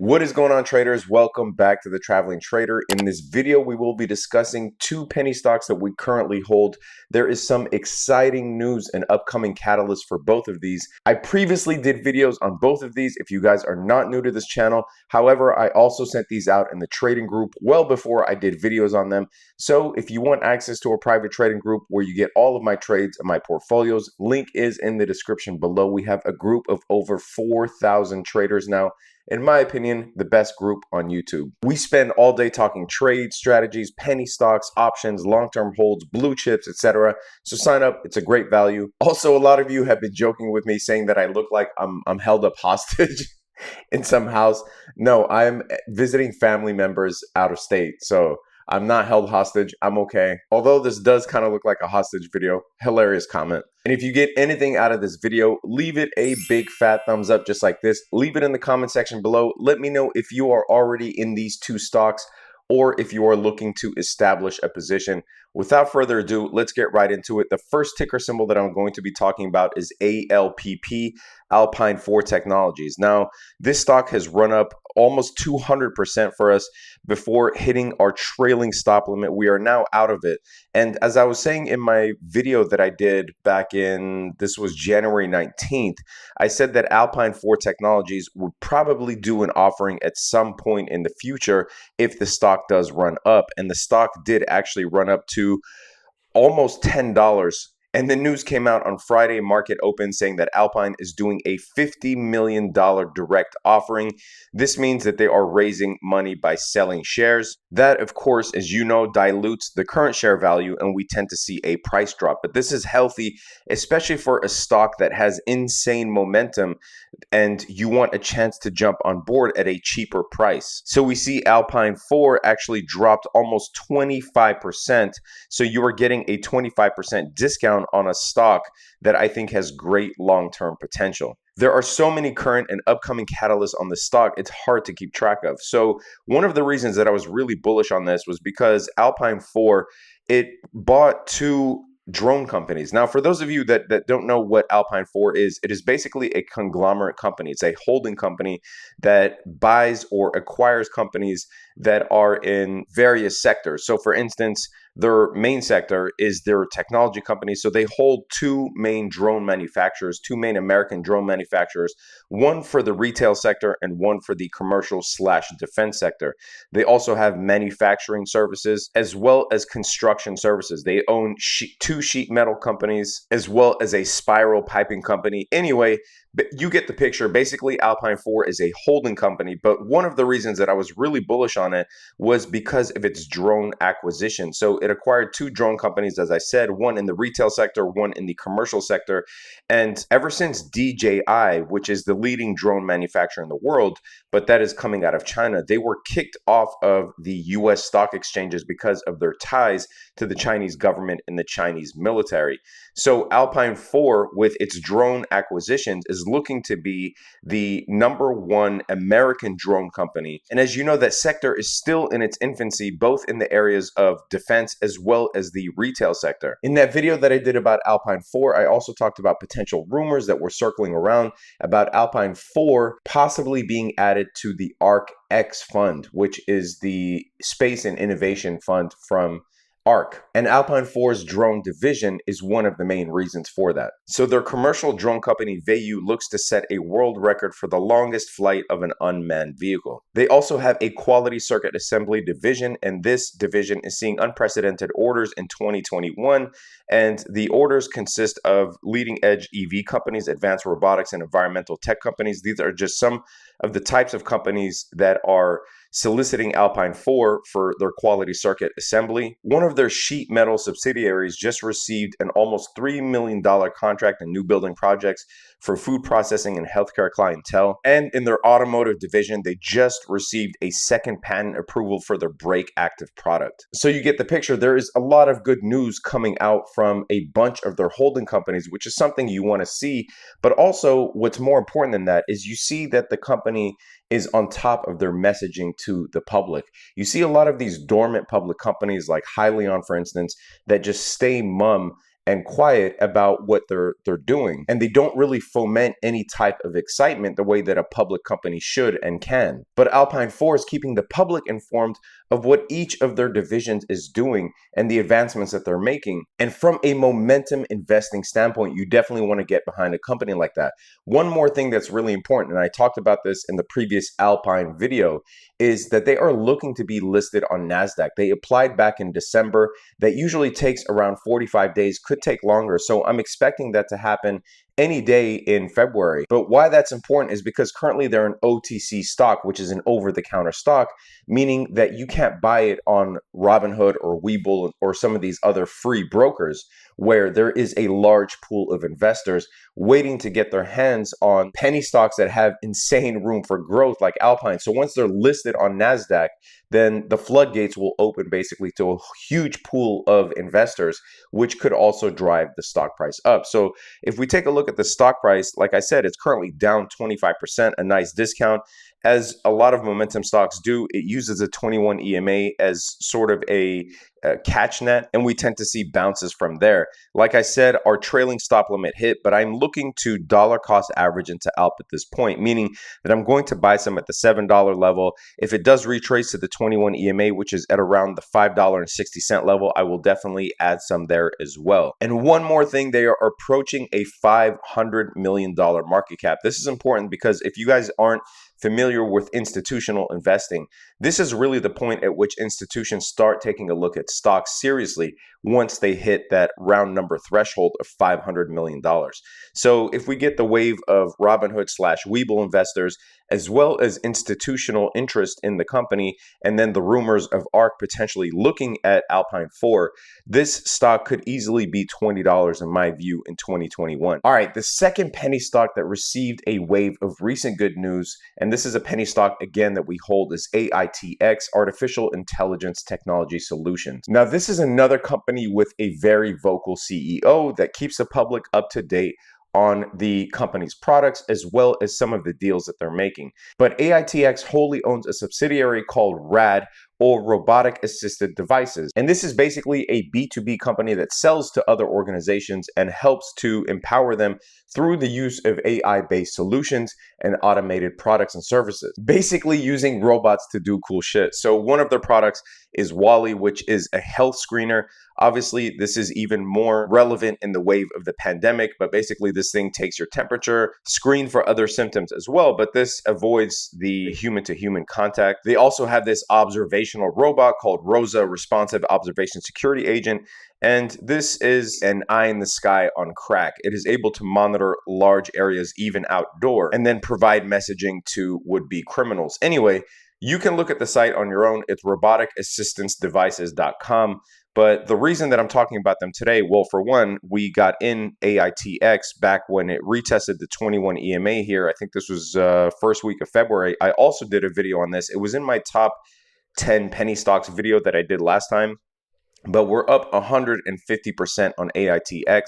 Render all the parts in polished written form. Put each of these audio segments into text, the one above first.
What is going on, traders? Welcome back to the Traveling Trader. In this video, we will be discussing two penny stocks that we currently hold. There is some exciting news and upcoming catalysts for both of these. I previously did videos on both of these if you guys are not new to this channel. However, I also sent these out in the trading group well before I did videos on them. So if you want access to a private trading group where you get all of my trades and my portfolios, link is in the description below. We have a group of over 4,000 traders now. In my opinion, the best group on YouTube. We spend all day talking trades, strategies, penny stocks, options, long-term holds, blue chips, etc. So sign up, it's a great value. Also, a lot of you have been joking with me saying that I look like I'm held up hostage in some house. No, I'm visiting family members out of state. So I'm not held hostage. I'm okay. Although this does kind of look like a hostage video. Hilarious comment. And if you get anything out of this video, leave it a big fat thumbs up just like this. Leave it in the comment section below. Let me know if you are already in these two stocks or if you are looking to establish a position. Without further ado, let's get right into it. The first ticker symbol that I'm going to be talking about is ALPP, Alpine 4 Technologies. Now, this stock has run up almost 200% for us before hitting our trailing stop limit. We are now out of it. And as I was saying in my video that I did back in, this was January 19th, I said that Alpine 4 Technologies would probably do an offering at some point in the future if the stock does run up. And the stock did actually run up to almost $10. And the news came out on Friday, market open, saying that Alpine is doing a $50 million direct offering. This means that they are raising money by selling shares. That, of course, as you know, dilutes the current share value, and we tend to see a price drop. But this is healthy, especially for a stock that has insane momentum, and you want a chance to jump on board at a cheaper price. So we see Alpine 4 actually dropped almost 25%. So you are getting a 25% discount on a stock that I think has great long-term potential. There are so many current and upcoming catalysts on the stock, it's hard to keep track of. So one of the reasons that I was really bullish on this was because Alpine 4, it bought two drone companies. Now, for those of you that don't know what Alpine 4 is, it is basically a conglomerate company. It's a holding company that buys or acquires companies that are in various sectors. So for instance, their main sector is their technology company. So they hold two main drone manufacturers, two main American drone manufacturers, one for the retail sector and one for the commercial/defense sector. They also have manufacturing services as well as construction services. They own two sheet metal companies as well as a spiral piping company. Anyway, you get the picture. Basically, Alpine 4 is a holding company, but one of the reasons that I was really bullish on it was because of its drone acquisition. So it acquired two drone companies, as I said, one in the retail sector, one in the commercial sector. And ever since DJI, which is the leading drone manufacturer in the world, but that is coming out of China, they were kicked off of the US stock exchanges because of their ties to the Chinese government and the Chinese military. So Alpine 4, with its drone acquisitions, is looking to be the #1 American drone company. And as you know, that sector is still in its infancy, both in the areas of defense as well as the retail sector. In that video that I did about Alpine 4, I also talked about potential rumors that were circling around about Alpine 4 possibly being added to the ARC-X fund, which is the space and innovation fund from ARC. And Alpine 4's drone division is one of the main reasons for that. So their commercial drone company, Vayu, looks to set a world record for the longest flight of an unmanned vehicle. They also have a quality circuit assembly division, and this division is seeing unprecedented orders in 2021. And the orders consist of leading edge EV companies, advanced robotics, and environmental tech companies. These are just some of the types of companies that are soliciting Alpine 4 for their quality circuit assembly. One of their sheet metal subsidiaries just received an almost $3 million contract in new building projects for food processing and healthcare clientele. And in their automotive division, they just received a second patent approval for their brake active product. So you get the picture. There is a lot of good news coming out from a bunch of their holding companies, which is something you want to see. But also, what's more important than that is you see that the company is on top of their messaging to the public. You see a lot of these dormant public companies like Hyliion, for instance, that just stay mum and quiet about what they're doing. And they don't really foment any type of excitement the way that a public company should and can. But Alpine 4 is keeping the public informed of what each of their divisions is doing and the advancements that they're making. And from a momentum investing standpoint, you definitely want to get behind a company like that. One more thing that's really important, and I talked about this in the previous Alpine video, is that they are looking to be listed on NASDAQ. They applied back in December. That usually takes around 45 days, could take longer. So I'm expecting that to happen any day in February. But why that's important is because currently they're an OTC stock, which is an over-the-counter stock, meaning that you can't buy it on Robinhood or Webull or some of these other free brokers where there is a large pool of investors waiting to get their hands on penny stocks that have insane room for growth like Alpine. So once they're listed on NASDAQ, then the floodgates will open basically to a huge pool of investors, which could also drive the stock price up. So if we take a look at the stock price, like I said, it's currently down 25%, a nice discount. As a lot of momentum stocks do, it uses a 21 EMA as sort of a catch net, and we tend to see bounces from there. Like I said, our trailing stop limit hit, but I'm looking to dollar cost average into ALP at this point, meaning that I'm going to buy some at the $7 level. If it does retrace to the 21 EMA, which is at around the $5.60 level, I will definitely add some there as well. And one more thing, they are approaching a $500 million market cap. This is important because if you guys aren't familiar with institutional investing, this is really the point at which institutions start taking a look at stocks seriously once they hit that round number threshold of $500 million. So if we get the wave of Robinhood / Webull investors, as well as institutional interest in the company, and then the rumors of ARK potentially looking at Alpine 4, this stock could easily be $20 in my view in 2021. All right, the second penny stock that received a wave of recent good news, and this is a penny stock again that we hold, is AITX, Artificial Intelligence Technology Solutions. Now, this is another company with a very vocal CEO that keeps the public up to date on the company's products as well as some of the deals that they're making. But AITX wholly owns a subsidiary called RAD, or Robotic Assisted Devices. And this is basically a B2B company that sells to other organizations and helps to empower them through the use of AI-based solutions and automated products and services, basically using robots to do cool shit. So one of their products is Wally, which is a health screener. Obviously, this is even more relevant in the wave of the pandemic, but basically this thing takes your temperature, screen for other symptoms as well, but this avoids the human-to-human contact. They also have this observational robot called Rosa, Responsive Observation Security Agent, and this is an eye in the sky on crack. It is able to monitor large areas even outdoor and then provide messaging to would-be criminals. Anyway, you can look at the site on your own. It's roboticassistancedevices.com. But the reason that I'm talking about them today, well, for one, we got in AITX back when it retested the 21 EMA here. I think this was first week of February. I also did a video on this. It was in my top 10 penny stocks video that I did last time. But we're up 150% on AITX.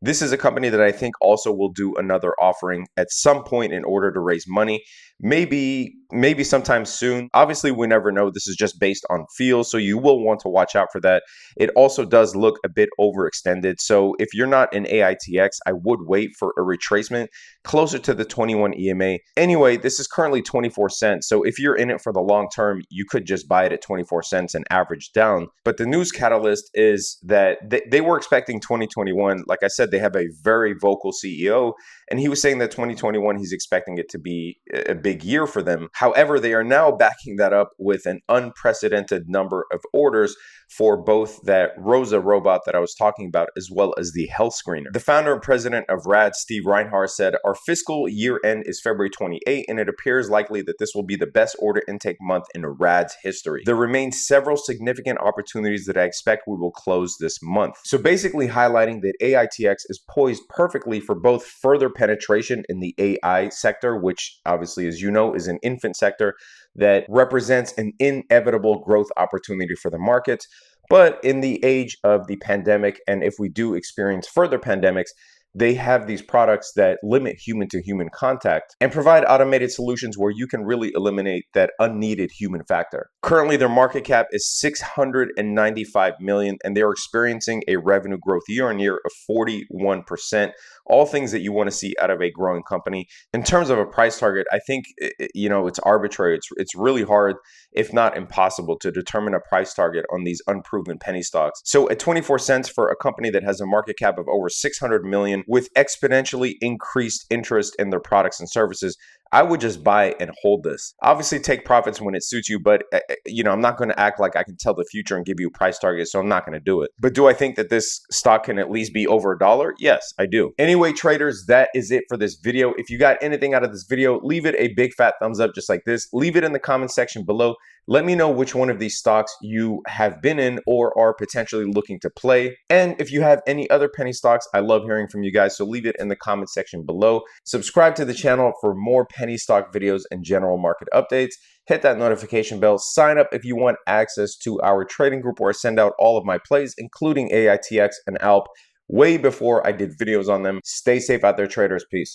This is a company that I think also will do another offering at some point in order to raise money. Maybe sometime soon. Obviously, we never know. This is just based on feel, so you will want to watch out for that. It also does look a bit overextended. So if you're not in AITX, I would wait for a retracement closer to the 21 EMA. Anyway, this is currently 24 cents. So if you're in it for the long term, you could just buy it at 24 cents and average down. But the news catalyst is that they were expecting 2021. Like I said, they have a very vocal CEO, and he was saying that 2021, he's expecting it to be a big year for them. However, they are now backing that up with an unprecedented number of orders for both that Rosa robot that I was talking about, as well as the health screener. The founder and president of RAD, Steve Reinhardt, said, "Our fiscal year end is February 28, and it appears likely that this will be the best order intake month in RAD's history. There remain several significant opportunities that I expect we will close this month." So basically highlighting that AITX is poised perfectly for both further penetration in the AI sector, which obviously, as you know, is an infant sector that represents an inevitable growth opportunity for the market. But in the age of the pandemic, and if we do experience further pandemics, they have these products that limit human to human contact and provide automated solutions where you can really eliminate that unneeded human factor. Currently, their market cap is $695 million, and they're experiencing a revenue growth year on year of 41%. All things that you want to see out of a growing company. In terms of a price target, I think it's arbitrary. It's really hard, if not impossible, to determine a price target on these unproven penny stocks. So at 24 cents for a company that has a market cap of over 600 million with exponentially increased interest in their products and services, I would just buy and hold this. Obviously, take profits when it suits you, but I'm not going to act like I can tell the future and give you price targets, so I'm not going to do it. But do I think that this stock can at least be over $1? Yes, I do. Anyway, traders, that is it for this video. If you got anything out of this video, leave it a big fat thumbs up just like this. Leave it in the comment section below. Let me know which one of these stocks you have been in or are potentially looking to play. And if you have any other penny stocks, I love hearing from you guys, so leave it in the comment section below. Subscribe to the channel for more penny stock videos and general market updates. Hit that notification bell. Sign up if you want access to our trading group where I send out all of my plays, including AITX and ALP, way before I did videos on them. Stay safe out there, traders. Peace.